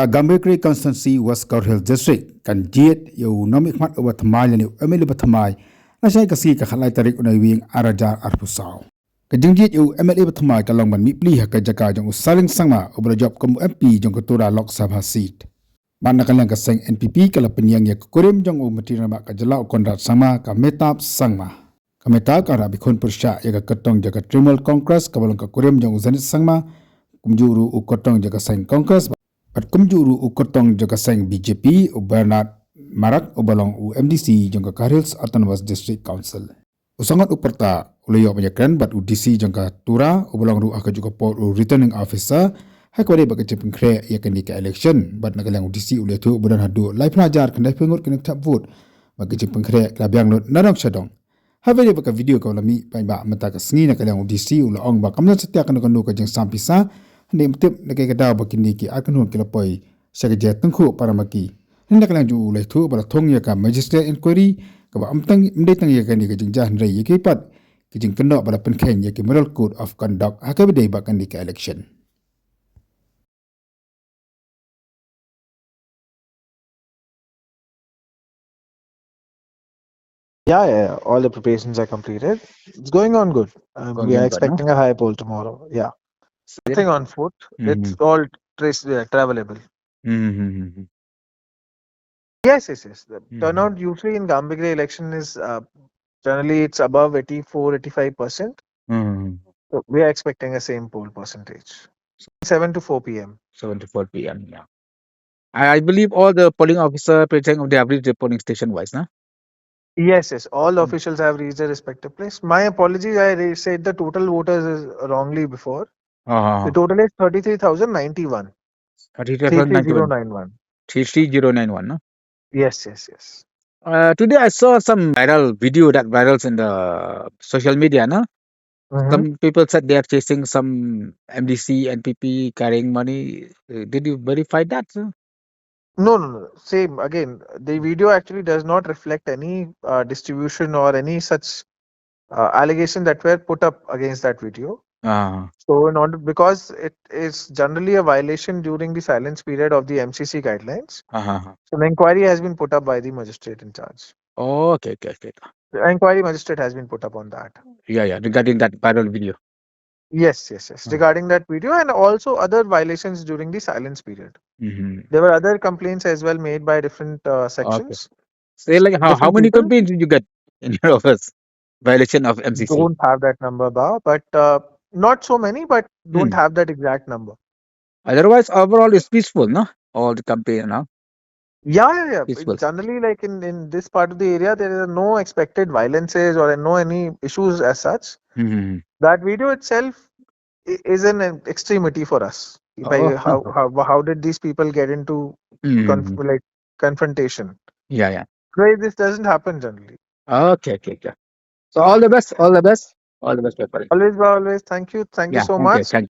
Gambekri constituency was Korhil district kan jiet yo nomik mat over thamai ni emeli bathamai na sai kasi ka khalai tarik unai wing arajar arpusau ka jingjiet yo emeli bathamai ka longman mi pli ha ka jaka jong saling sangma over job kom MP jong ketura Lok Sabha seat ban ka lang ka seng NPP ka la penyang ya kurim jong o matina ba ka jala kondrat sama ka metap sangma ka meta ka ra bikhon pursha ya ka ketong jaka Tribal Congress ka balong ka kurim jong zanit sangma kumjuru u kotong jaka seng Congress At kumjuru u kotong jaga seng BJP u Bernard Marak u balong u MDC jangka Karhils Autonomous District Council. Usangat u perta ulayok menyakran bat u DC jangka Tura u balong ru aka juga port u returning officer hakwade baka jepeng kre ya kan dika election bat nagalang u DC u letu u badan hadu lai pelajar kendai pengut kena tap vote baka jepeng kre labiang lot narang syadong. Havede baka video kau lami paimba mata ka sengi nagalang u DC u laong baka kamlan setia kanu ka jeng Pisa Hindi mtip na kay kadaw bakindi ki akan hun kilapoy sa kajat tengku para maki. Hindi ka lang juu ulay tu para Thung ya ka Magesterial Enquiry ka ba amtang mdetang ya kan di kajing jahan ray ya kipat kajing kena para Pynkheiñ ya ki Moral Code of Conduct hakabiday bakan di ka election. Yeah, all the preparations are completed. It's going on good. We are expecting a high poll tomorrow. Yeah. Nothing on foot. It's all travelable. Yes. The turnout usually in Gambegre election is generally it's above 84-85%. So we are expecting a same poll percentage. 7 to 4 p.m. 7 to 4 p.m. Yeah. I believe all the polling officer they have reached the polling station wise, na? Yes. All the officials have reached their respective place. My apologies. I said the total voters is wrongly before. The total is 33,091. 33,091. 33091, no? Yes. Today I saw some viral video that virals in the social media, no? Some people said they are chasing some MDC and PP carrying money. Did you verify that, sir? No. Same again. The video actually does not reflect any distribution or any such allegation that were put up against that video. So in order, because it is generally a violation during the silence period of the MCC guidelines. So an inquiry has been put up by the magistrate in charge. Oh, okay. The inquiry magistrate has been put up on that. Yeah. Regarding that viral video. Yes. Regarding that video and also other violations during the silence period. There were other complaints as well made by different sections. Okay. So like how many complaints did you get in your office? Violation of MCC. Don't have that number, but not so many, but don't have that exact number. Otherwise, overall it's peaceful, no? All the campaign, no? Yeah. Peaceful. Generally, like in this part of the area, there are no expected violences or any issues as such. That video itself is an extremity for us. How did these people get into confrontation? Yeah. This doesn't happen generally. Okay. So all the best. All the best, my friend. Always. Thank you so much. Thank you.